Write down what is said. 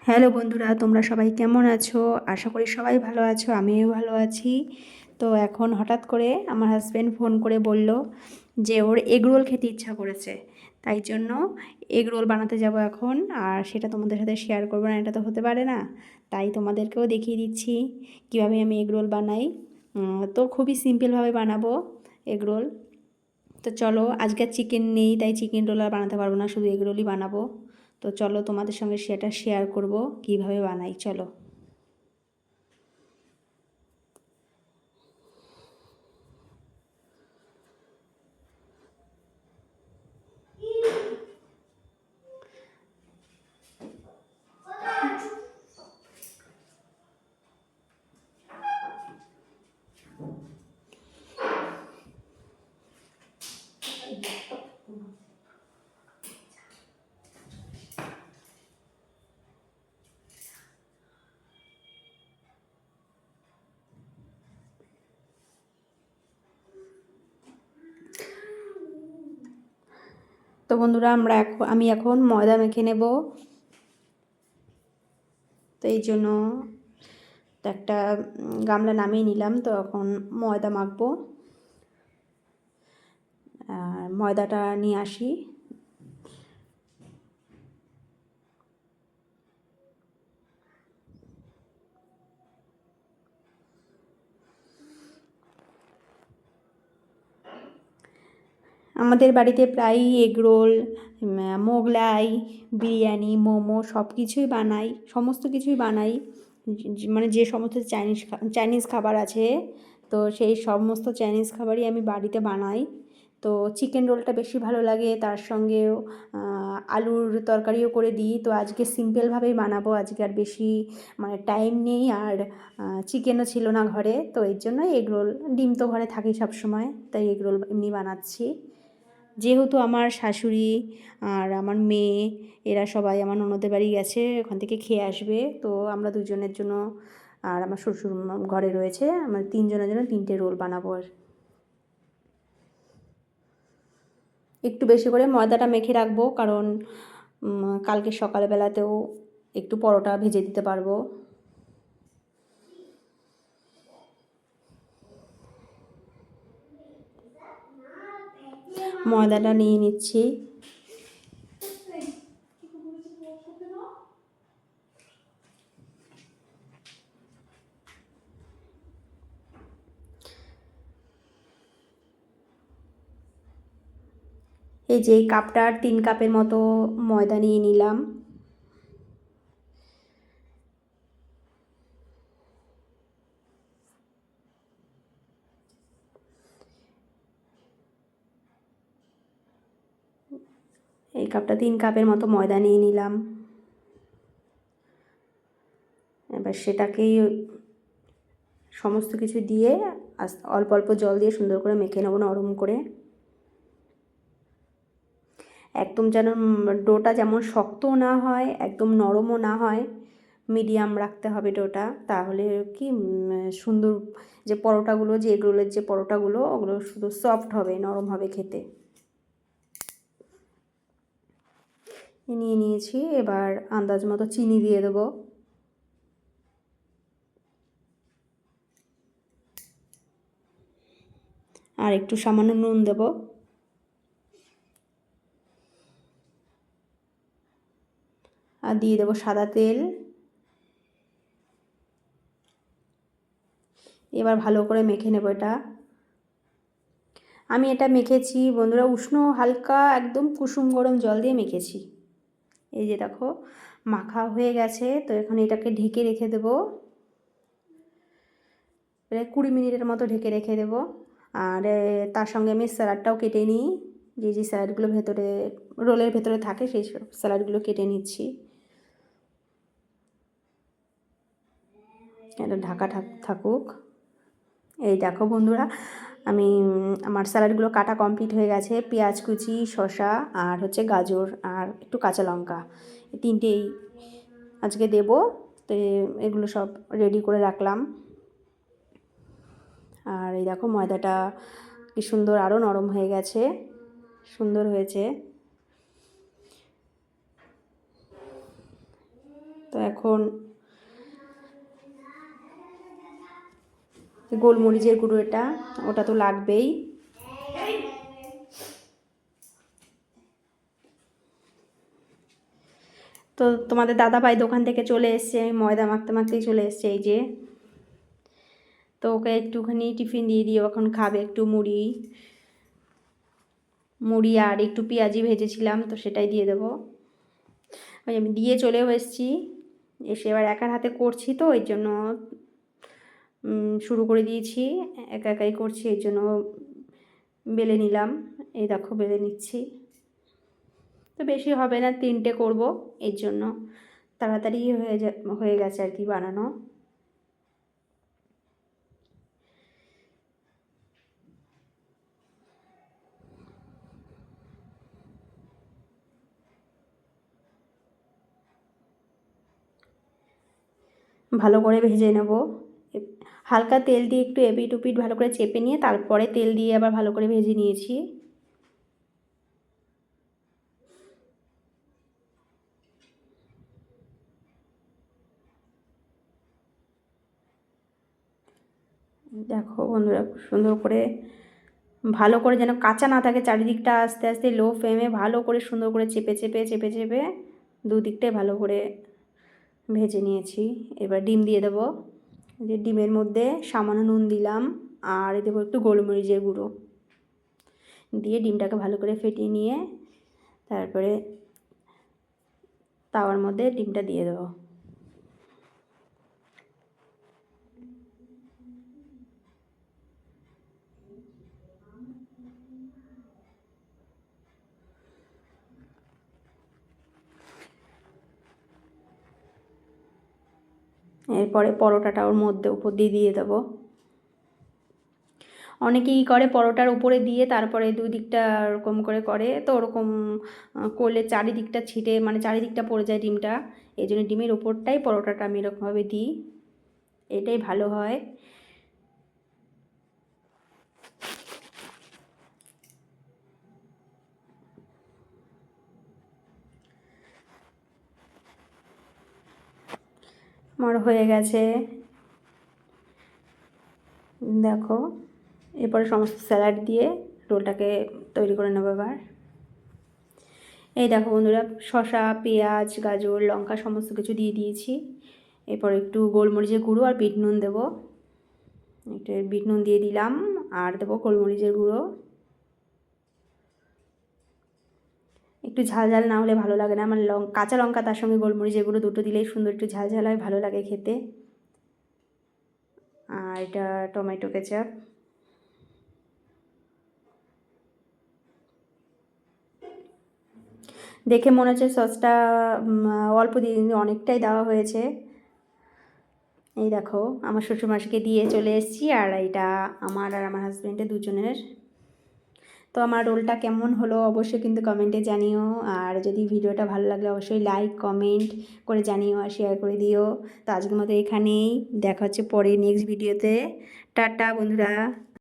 Hello বন্ধুরা, তোমরা সবাই কেমন আছো? আশা করি সবাই ভালো আছো, আমিও ভালো আছি। তো এখন হঠাৎ করে আমার হাজব্যান্ড ফোন করে বলল যে ওর এগরোল খেতে ইচ্ছা করেছে। তাই জন্য এগরোল বানাতে যাব এখন, আর সেটা তোমাদের সাথে শেয়ার করবো না, এটা তো হতে পারে না। তাই তোমাদেরকেও দেখিয়ে দিচ্ছি কীভাবে আমি এগরোল বানাই। তো খুবই সিম্পলভাবে বানাবো এগরোল। তো চলো, আজকে চিকেন নেই তাই চিকেন রোল আর বানাতে পারবো না, শুধু এগরোলই বানাবো। তো চলো তোমাদের সঙ্গে সেটা শেয়ার করব কিভাবে বানাই, চলো। তো বন্ধুরা, আমি এখন ময়দা মেখে নেব। তো এই জন্য তো একটা গামলা নামিয়ে নিলাম। তো এখন ময়দা মাখবো, আর ময়দাটা নিয়ে আসি। আমাদের বাড়িতে প্রায়ই এগরোল, মোগলাই, বিরিয়ানি, মোমো সব কিছুই বানাই, সমস্ত কিছুই বানাই। মানে যে সমস্ত চাইনিজ খাবার আছে, তো সেই সমস্ত চাইনিজ খাবারই আমি বাড়িতে বানাই। তো চিকেন রোলটা বেশি ভালো লাগে, তার সঙ্গেও আলুর তরকারিও করে দিই। তো আজকে সিম্পলভাবেই বানাবো, আজকে আর বেশি মানে টাইম নেই, আর চিকেনও ছিল না ঘরে। তো এর জন্য এগরোল, ডিম তো ঘরে থাকেই সবসময়, তাই এগরোল এমনি বানাচ্ছি। যেহেতু আমার শাশুড়ি আর আমার মেয়ে এরা সবাই আমার ননদের বাড়ি গেছে, ওখান থেকে খেয়ে আসবে। তো আমরা দুজনের জন্য আর আমার শ্বশুর ঘরে রয়েছে, আমার তিনজনের জন্য তিনটে রোল বানাবো। আর একটু বেশি করে ময়দাটা মেখে রাখবো, কারণ কালকে সকালবেলাতেও একটু পরোটা ভেজে দিতে পারবো। ময়দাটা নিয়ে নিচ্ছি। এই যে এই কাপটার 3 কাপের মতো ময়দা নিয়ে নিলাম। এই কাপটা 3 কাপের মতো ময়দা নিয়ে নিলাম। এবার সেটাকেই সমস্ত কিছু দিয়ে অল্প অল্প জল দিয়ে সুন্দর করে মেখে নেবো, নরম করে। একদম যেন ডোটা যেমন শক্তও না হয়, একদম নরমও না হয়, মিডিয়াম রাখতে হবে ডোটা। তাহলে কি সুন্দর যে পরোটাগুলো, যে এগরোলের যে পরোটাগুলো, ওগুলো শুধু সফট হবে, নরম হবে খেতে। নিয়ে নিয়েছি, এবার আন্দাজ মতো চিনি দিয়ে দেবো। আর একটু সামান্য নুন দেবো। আর দিয়ে দেবো সাদা তেল। এবার ভালো করে মেখে নেবো এটা। আমি এটা মেখেছি বন্ধুরা উষ্ণ হালকা একদম কুসুম গরম জল দিয়ে মেখেছি। এই যে দেখো মাখা হয়ে গেছে। তো এখন এটাকে ঢেকে রেখে দেবো, 20 মিনিটের মতো ঢেকে রেখে দেবো। আর তার সঙ্গে আমি স্যালাডটাও কেটে নিই, যে যে স্যালাডগুলো ভেতরে রোলের ভেতরে থাকে সেই সব স্যালাডগুলো কেটে নিচ্ছি। এটা ঢাকা থাকুক। এই দেখো বন্ধুরা, আমি আমার স্যালাডগুলো কাটা কমপ্লিট হয়ে গেছে। পেঁয়াজ কুচি, শসা, আর হচ্ছে গাজর, আর একটু কাঁচা লঙ্কা, এই তিনটেই আজকে দেবো। তো এগুলো সব রেডি করে রাখলাম। আর এই দেখো ময়দাটা কি সুন্দর আরও নরম হয়ে গেছে, সুন্দর হয়েছে। তো এখন গোলমরিচের গুঁড়ো, ওটা তো লাগবেই। তো তোমাদের দাদাভাই দোকান থেকে চলে এসছে, আমি ময়দা মাখতে মাখতেই চলে এসছে এই যে। তো ওকে একটুখানি টিফিন দিয়ে দিই, এখন খাবে একটু মুড়ি আর একটু পেঁয়াজি ভেজেছিলাম, তো সেটাই দিয়ে দেবো। ওই আমি দিয়ে চলেও এসেছি, এসে এবার একার হাতে করছি তো ওই জন্য শুরু করে দিয়েছি, একা একাই করছি এই জন্য বেলে নিলাম। এই দেখো বেলে নিচ্ছি, তো বেশি হবে না, 3টে করব, এর জন্য তাড়াতাড়ি হয়ে গেছে আর কি বানানো। ভালো করে ভেজে নেব, হালকা তেল দিয়ে একটু এপিট ওপিট ভালো করে চেপে নিয়ে তারপরে তেল দিয়ে আবার ভালো করে ভেজে নিয়েছি। দেখো বন্ধুরা, খুব সুন্দর করে ভালো করে যেন কাঁচা না থাকে চারিদিকটা, আস্তে আস্তে লো ফ্লেমে ভালো করে সুন্দর করে চেপে চেপে চেপে চেপে দুদিকটাই ভালো করে ভেজে নিয়েছি। এবার ডিম দিয়ে দেবো, যে ডিমের মধ্যে সামান্য নুন দিলাম আর দেবো একটু গোলমরিচের গুঁড়ো দিয়ে ডিমটাকে ভালো করে ফেটিয়ে নিয়ে তারপরে তাওয়ার মধ্যে ডিমটা দিয়ে দেবো। এরপরে পরোটাটা ওর মধ্যে উপর দিয়ে দেবো। অনেকেই করে পরোটার উপরে দিয়ে তারপরে দুই দিকটা ওরকম করে, তো ওরকম করলে চারিদিকটা ছিটে মানে চারিদিকটা পড়ে যায় ডিমটা, এই জন্য ডিমের ওপরটাই পরোটাটা আমি এরকমভাবে দিই, এটাই ভালো হয়। আমার হয়ে গেছে, দেখো। এরপরে সমস্ত স্যালাড দিয়ে রোলটাকে তৈরি করে নেবো এবার। এই দেখো বন্ধুরা, শসা, পেঁয়াজ, গাজর, লঙ্কা সমস্ত কিছু দিয়ে দিয়েছি। এরপর একটু গোলমরিচের গুঁড়ো আর বিট নুন দেবো, একটু বিট নুন দিয়ে দিলাম আর দেবো গোলমরিচের গুঁড়ো। একটু ঝাল ঝাল না হলে ভালো লাগে না আমার, কাঁচা লঙ্কা তার সঙ্গে গোলমরিচের গুঁড়ো দুটো দিলেই সুন্দর একটু ঝাল ঝাল হয়, ভালো লাগে খেতে। আর এটা টমেটো কেচাপ। দেখে মনে হচ্ছে সসটা অল্প দিয়ে অনেকটাই দেওয়া হয়েছে। এই দেখো আমার শ্বশুরমশাইকে দিয়ে চলে এসেছি, আর এটা আমার আর আমার হাজব্যান্ডের দুজনের। তো আমার রোলটা কেমন হলো অবশ্যই কিন্তু কমেন্টে জানিও, আর যদি ভিডিওটা ভালো লাগলে অবশ্যই লাইক কমেন্ট করে জানিও আর শেয়ার করে দিও। তো আজকের মতো এখানেই, দেখা হচ্ছে পরে নেক্সট ভিডিওতে। টাটা বন্ধুরা।